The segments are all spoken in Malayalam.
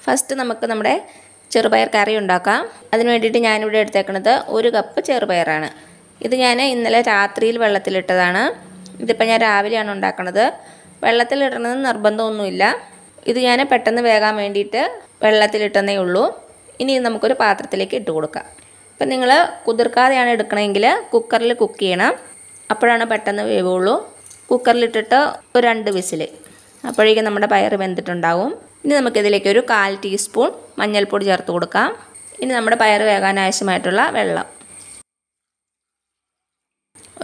ഫസ്റ്റ് നമുക്ക് നമ്മുടെ ചെറുപയർ കറി ഉണ്ടാക്കാം. അതിന് വേണ്ടിയിട്ട് ഞാനിവിടെ എടുത്തേക്കുന്നത് 1 കപ്പ് ചെറുപയറാണ്. ഇത് ഞാൻ ഇന്നലെ രാത്രിയിൽ വെള്ളത്തിലിട്ടതാണ്. ഇതിപ്പോൾ ഞാൻ രാവിലെയാണ് ഉണ്ടാക്കുന്നത്. വെള്ളത്തിലിടണമെന്ന് നിർബന്ധമൊന്നുമില്ല. ഇത് ഞാൻ പെട്ടെന്ന് വേകാൻ വേണ്ടിയിട്ട് വെള്ളത്തിലിട്ടെന്നേ ഉള്ളൂ. ഇനി നമുക്കൊരു പാത്രത്തിലേക്ക് ഇട്ട് കൊടുക്കാം. ഇപ്പം നിങ്ങൾ കുതിർക്കാതെയാണ് എടുക്കണമെങ്കിൽ കുക്കറിൽ കുക്ക് ചെയ്യണം. അപ്പോഴാണ് പെട്ടെന്ന് വേവുള്ളൂ. കുക്കറിലിട്ടിട്ട് ഒരു 2 വിസിൽ. അപ്പോഴേക്കും നമ്മുടെ പയർ വെന്തിട്ടുണ്ടാവും. ഇനി നമുക്കിതിലേക്ക് ഒരു 1/4 ടീസ്പൂൺ മഞ്ഞൾപ്പൊടി ചേർത്ത് കൊടുക്കാം. ഇനി നമ്മുടെ പയർ വേകാൻ ആവശ്യമായിട്ടുള്ള വെള്ളം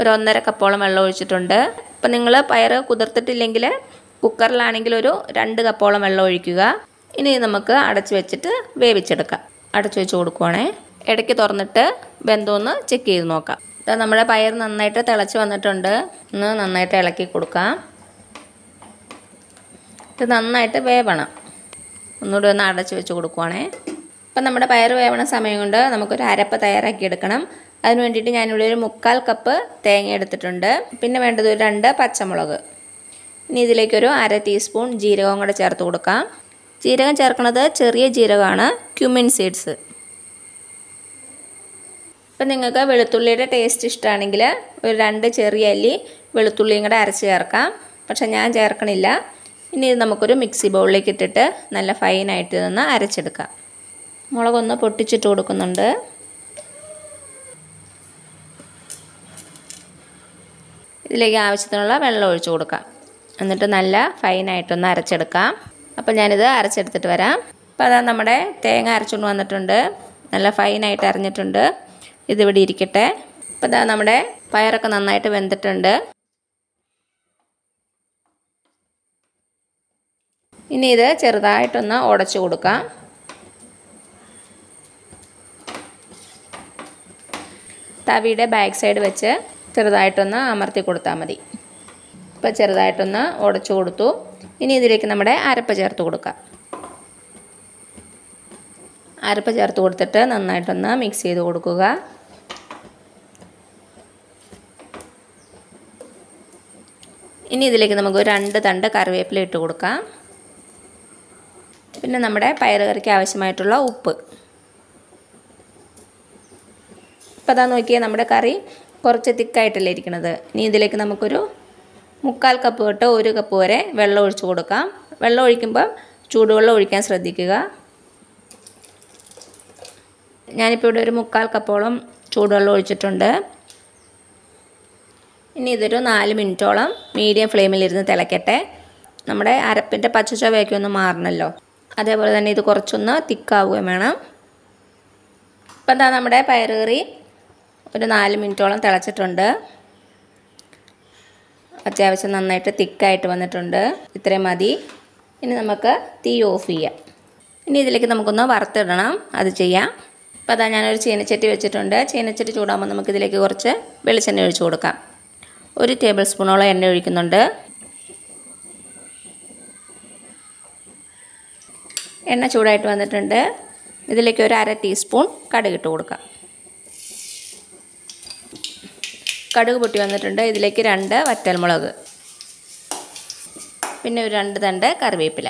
ഒരു 1.5 കപ്പോളം വെള്ളം ഒഴിച്ചിട്ടുണ്ട്. ഇപ്പം നിങ്ങൾ പയർ കുതിർത്തിട്ടില്ലെങ്കിൽ കുക്കറിലാണെങ്കിൽ ഒരു 2 കപ്പോളം വെള്ളം ഒഴിക്കുക. ഇനി നമുക്ക് അടച്ച് വെച്ചിട്ട് വേവിച്ചെടുക്കാം. അടച്ച് വെച്ച് കൊടുക്കുവാണേ. ഇടയ്ക്ക് തുറന്നിട്ട് വെന്തോന്ന് ചെക്ക് ചെയ്ത് നോക്കാം. ഇതാ നമ്മുടെ പയർ നന്നായിട്ട് തിളച്ച് വന്നിട്ടുണ്ട്. ഒന്ന് നന്നായിട്ട് ഇളക്കി കൊടുക്കാം. ഇത് നന്നായിട്ട് വേവണം. ഒന്നുകൂടി ഒന്ന് അടച്ച് വെച്ച് കൊടുക്കുവാണേ. അപ്പം നമ്മുടെ പയർ വേവണ സമയം കൊണ്ട് നമുക്കൊരു അരപ്പ് തയ്യാറാക്കി എടുക്കണം. അതിന് വേണ്ടിയിട്ട് ഞാനിവിടെ ഒരു 1/4 കപ്പ് തേങ്ങ എടുത്തിട്ടുണ്ട്. പിന്നെ വേണ്ടത് ഒരു 2 പച്ചമുളക്. ഇനി ഇതിലേക്കൊരു 1/2 ടീസ്പൂൺ ജീരകം കൂടെ ചേർത്ത് കൊടുക്കാം. ജീരകം ചേർക്കുന്നത് ചെറിയ ജീരകമാണ്, ക്യുമിൻ സീഡ്സ്. ഇപ്പം നിങ്ങൾക്ക് വെളുത്തുള്ളിയുടെ ടേസ്റ്റ് ഇഷ്ടമാണെങ്കിൽ ഒരു 2 ചെറിയ അല്ലി വെളുത്തുള്ളിയും കൂടെ അരച്ച് ചേർക്കാം. പക്ഷെ ഞാൻ ചേർക്കണില്ല. ഇനി ഇത് നമുക്കൊരു മിക്സി ബൗളിലേക്ക് ഇട്ടിട്ട് നല്ല ഫൈനായിട്ട് ഇതൊന്ന് അരച്ചെടുക്കാം. മുളകൊന്ന് പൊട്ടിച്ചിട്ട് കൊടുക്കുന്നുണ്ട്. ഇതിലേക്ക് ആവശ്യത്തിനുള്ള വെള്ളം ഒഴിച്ച് കൊടുക്കാം. എന്നിട്ട് നല്ല ഫൈനായിട്ടൊന്ന് അരച്ചെടുക്കാം. അപ്പോൾ ഞാനിത് അരച്ചെടുത്തിട്ട് വരാം. അപ്പോൾ അതാ നമ്മുടെ തേങ്ങ അരച്ചുകൊണ്ട് വന്നിട്ടുണ്ട്. നല്ല ഫൈനായിട്ട് അരഞ്ഞിട്ടുണ്ട്. ഇതിവിടെ ഇരിക്കട്ടെ. അപ്പോൾ അതാ നമ്മുടെ പയറൊക്കെ നന്നായിട്ട് വെന്തിട്ടുണ്ട്. ഇനി ഇത് ചെറുതായിട്ടൊന്ന് ഉടച്ചു കൊടുക്കാം. തവിയുടെ ബാക്ക് സൈഡ് വെച്ച് ചെറുതായിട്ടൊന്ന് അമർത്തി കൊടുത്താൽ മതി. ഇപ്പോൾ ചെറുതായിട്ടൊന്ന് ഉടച്ചു കൊടുത്തു. ഇനി ഇതിലേക്ക് നമ്മുടെ അരപ്പ് ചേർത്ത് കൊടുക്കാം. അരപ്പ് ചേർത്ത് കൊടുത്തിട്ട് നന്നായിട്ടൊന്ന് മിക്സ് ചെയ്ത് കൊടുക്കുക. ഇനി ഇതിലേക്ക് നമുക്ക് 2 തണ്ട് കറിവേപ്പില ഇട്ട് കൊടുക്കാം. പിന്നെ നമ്മുടെ പയർ കറിക്ക് ആവശ്യമായിട്ടുള്ള ഉപ്പ്. ഇപ്പോൾ അതാ നോക്കിയാൽ നമ്മുടെ കറി കുറച്ച് തിക്കായിട്ടല്ലേ ഇരിക്കുന്നത്. ഇനി ഇതിലേക്ക് നമുക്കൊരു 1/4 കപ്പ് തൊട്ട് 1 കപ്പ് വരെ വെള്ളം ഒഴിച്ച് കൊടുക്കാം. വെള്ളം ഒഴിക്കുമ്പം ചൂടുവെള്ളം ഒഴിക്കാൻ ശ്രദ്ധിക്കുക. ഞാനിപ്പോൾ ഇവിടെ ഒരു 1/4 കപ്പോളം ചൂടുവെള്ളം ഒഴിച്ചിട്ടുണ്ട്. ഇനി ഇതൊരു 4 മിനിറ്റോളം മീഡിയം ഫ്ലെയിമിലിരുന്ന് തിളയ്ക്കട്ടെ. നമ്മുടെ അരപ്പിൻ്റെ പച്ചച്ചുവയൊക്കെ ഒന്ന് മാറണമല്ലോ. അതേപോലെ തന്നെ ഇത് കുറച്ചൊന്ന് തിക്കാവുകയും വേണം. ഇപ്പം എന്താ നമ്മുടെ പയർ കറി ഒരു 4 മിനിറ്റോളം തിളച്ചിട്ടുണ്ട്. അത്യാവശ്യം നന്നായിട്ട് തിക്കായിട്ട് വന്നിട്ടുണ്ട്. ഇത്രയും മതി. ഇനി നമുക്ക് തീ ഓഫ് ചെയ്യാം. ഇനി ഇതിലേക്ക് നമുക്കൊന്ന് വറുത്തിടണം. അത് ചെയ്യാം. അപ്പോൾ അതാ ഞാനൊരു ചീനച്ചട്ടി വെച്ചിട്ടുണ്ട്. ചീനച്ചട്ടി ചൂടാകുമ്പോൾ നമുക്കിതിലേക്ക് കുറച്ച് വെളിച്ചെണ്ണ ഒഴിച്ച് കൊടുക്കാം. 1 ടേബിൾ സ്പൂണോളം എണ്ണ ഒഴിക്കുന്നുണ്ട്. എണ്ണ ചൂടായിട്ട് വന്നിട്ടുണ്ട്. ഇതിലേക്ക് ഒരു 1/2 ടീസ്പൂൺ കടുക് ഇട്ട് കൊടുക്കാം. കടുക് പൊട്ടി വന്നിട്ടുണ്ട്. ഇതിലേക്ക് 2 വറ്റൽമുളക്, പിന്നെ ഒരു 2 തണ്ട് കറിവേപ്പില.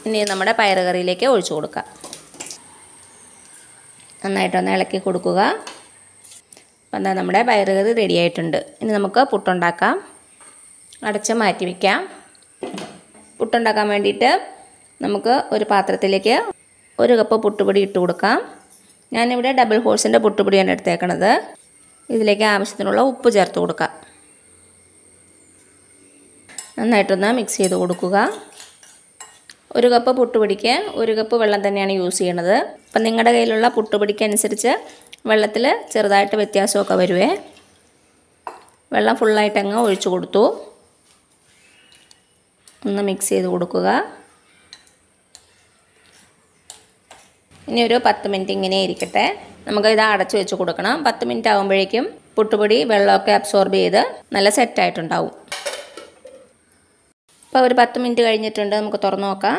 ഇനി നമ്മുടെ പയർ കറിയിലേക്ക് ഒഴിച്ചു കൊടുക്കാം. നന്നായിട്ടൊന്ന് ഇളക്കി കൊടുക്കുക. അപ്പം എന്താ നമ്മുടെ പയർ കറി റെഡി ആയിട്ടുണ്ട്. ഇനി നമുക്ക് പുട്ടുണ്ടാക്കാം. അടച്ച് മാറ്റി വയ്ക്കാം. പുട്ടുണ്ടാക്കാൻ വേണ്ടിയിട്ട് നമുക്ക് ഒരു പാത്രത്തിലേക്ക് 1 കപ്പ് പുട്ടുപൊടി ഇട്ട് കൊടുക്കാം. ഞാനിവിടെ ഡബിൾ ഹോഴ്സിൻ്റെ പുട്ടുപൊടിയാണ് എടുത്തേക്കണത്. ഇതിലേക്ക് ആവശ്യത്തിനുള്ള ഉപ്പ് ചേർത്ത് കൊടുക്കാം. നന്നായിട്ടൊന്ന് മിക്സ് ചെയ്ത് കൊടുക്കുക. 1 കപ്പ് പുട്ടുപൊടിക്ക് 1 കപ്പ് വെള്ളം തന്നെയാണ് യൂസ് ചെയ്യണത്. അപ്പം നിങ്ങളുടെ കയ്യിലുള്ള പുട്ടുപൊടിക്ക് അനുസരിച്ച് വെള്ളത്തിൽ ചെറുതായിട്ട് വ്യത്യാസമൊക്കെ വരുവേ. വെള്ളം ഫുള്ളായിട്ട് അങ്ങ് ഒഴിച്ചു കൊടുത്തു. ഒന്ന് മിക്സ് ചെയ്ത് കൊടുക്കുക. ഇനി ഒരു 10 മിനിറ്റ് ഇങ്ങനെ ഇരിക്കട്ടെ. നമുക്ക് ഇത് അടച്ചു വെച്ച് കൊടുക്കണം. 10 മിനിറ്റ് ആകുമ്പോഴേക്കും പുട്ടുപൊടി വെള്ളമൊക്കെ അബ്സോർബ് ചെയ്ത് നല്ല സെറ്റായിട്ടുണ്ടാവും. അപ്പോൾ ഒരു 10 മിനിറ്റ് കഴിഞ്ഞിട്ടുണ്ട്. നമുക്ക് തുറന്ന് നോക്കാം.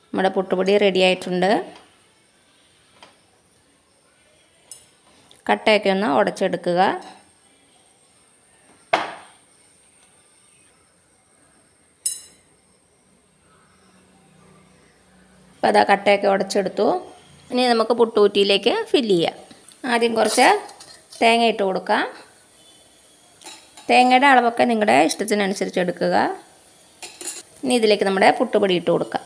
നമ്മുടെ പുട്ടുപൊടി റെഡി ആയിട്ടുണ്ട്. കട്ടയൊക്കെ ഒന്ന് ഉടച്ചെടുക്കുക. അപ്പോൾ അതാ കട്ടയൊക്കെ ഉടച്ചെടുത്തു. ഇനി നമുക്ക് പുട്ടുകുറ്റിയിലേക്ക് ഫില്ല് ചെയ്യാം. ആദ്യം കുറച്ച് തേങ്ങ ഇട്ട് കൊടുക്കാം. തേങ്ങയുടെ അളവൊക്കെ നിങ്ങളുടെ ഇഷ്ടത്തിനനുസരിച്ച് എടുക്കുക. ഇനി ഇതിലേക്ക് നമ്മുടെ പുട്ടുപൊടി ഇട്ട് കൊടുക്കാം.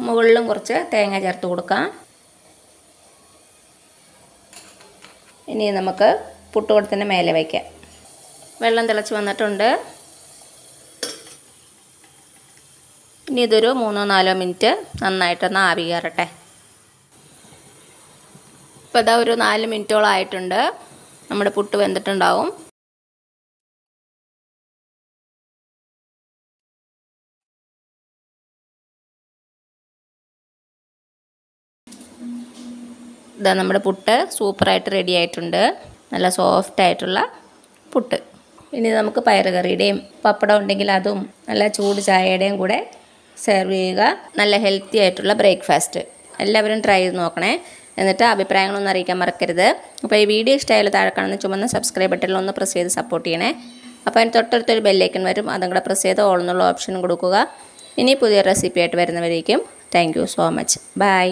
മുകളിലും കുറച്ച് തേങ്ങ ചേർത്ത് കൊടുക്കാം. ഇനി നമുക്ക് പുട്ടുകുടത്തിൻ്റെ മേലെ വയ്ക്കാം. വെള്ളം തിളച്ച് വന്നിട്ടുണ്ട്. ഇനി ഇതൊരു 3-4 മിനിറ്റ് നന്നായിട്ടൊന്ന് ആവി കയറട്ടെ. ഇപ്പോൾ ഇതാ ഒരു 4 മിനിറ്റോളം ആയിട്ടുണ്ട്. നമ്മുടെ പുട്ട് വെന്തിട്ടുണ്ടാവും. ഇതാ നമ്മുടെ പുട്ട് സൂപ്പറായിട്ട് റെഡി ആയിട്ടുണ്ട്. നല്ല സോഫ്റ്റ് ആയിട്ടുള്ള പുട്ട്. ഇനി നമുക്ക് പയറുകറിയുടെയും പപ്പടം ഉണ്ടെങ്കിൽ അതും നല്ല ചൂട് ചായയുടെയും കൂടെ സെർവ് ചെയ്യുക. നല്ല ഹെൽത്തി ആയിട്ടുള്ള ബ്രേക്ക്ഫാസ്റ്റ്. എല്ലാവരും ട്രൈ ചെയ്ത് നോക്കണേ. എന്നിട്ട് അഭിപ്രായങ്ങളൊന്നും അറിയിക്കാൻ മറക്കരുത്. അപ്പോൾ ഈ വീഡിയോ ഇഷ്ടമായാലും താഴെ കാണുന്ന ചുമന്ന സബ്സ്ക്രൈബ് ബട്ടണിൽ ഒന്ന് പ്രസ് ചെയ്ത് സപ്പോർട്ട് ചെയ്യണേ. അപ്പോൾ അതിന് തൊട്ടടുത്തൊരു ബെല്ലൈക്കൺ വരും. അതും കൂടെ പ്രസ് ചെയ്ത് ഓൾ എന്നുള്ള ഓപ്ഷനും കൊടുക്കുക. ഇനി പുതിയ റെസിപ്പി ആയിട്ട് വരുന്നവരേക്കും thank you so much. By.